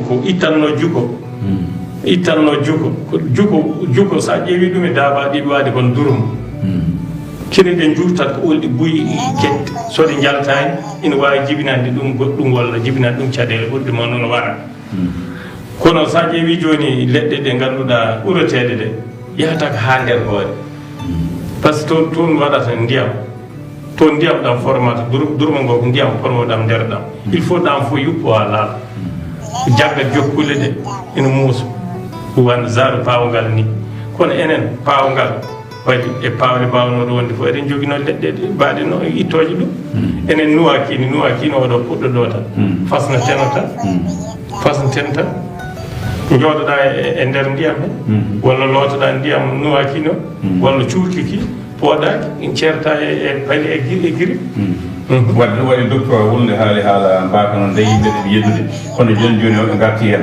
ko ittanno juko sa ƴeewi ɗum e daaba ɗiɗi waade kon durum kene ɗe juurtat ko olɗi buyi kette so ɗe jaltani ina wawi jibinande ɗum goɗɗum walla jibinande ɗum caɗele ɓurɗe ma noon wara kono sa ƴeewi joni leɗɗe ɗe ganduɗa ɓureteɗe ɗe yahata ko ha nder hoore par ce que toon waɗata ndiyam toon ndiyam ɗam formata durmo ngo ko ndiyam formoɗam nder ɗam il faut ɗam fo yuppo ha laala jagga jokkule ɗe ina muusa wanda zaru pawngal ni kono enen pawngal waɗi e pawle mbawnoɗo wonde fof eɗen jogino leɗɗe mbaɗe no ittoje ɗum enen nuwakino oɗo puɗɗo ɗo tan fasna tenata jooɗoɗa e nder ndiyam he walla lootoɗa ndiyam nuwakino walla cuukiki pooɗaki ceerta e paali e giri wadde waɗi docteur wulde haala mbaka noon dayi yimɓe ɗe yeddude kono joni o ɓe garti hen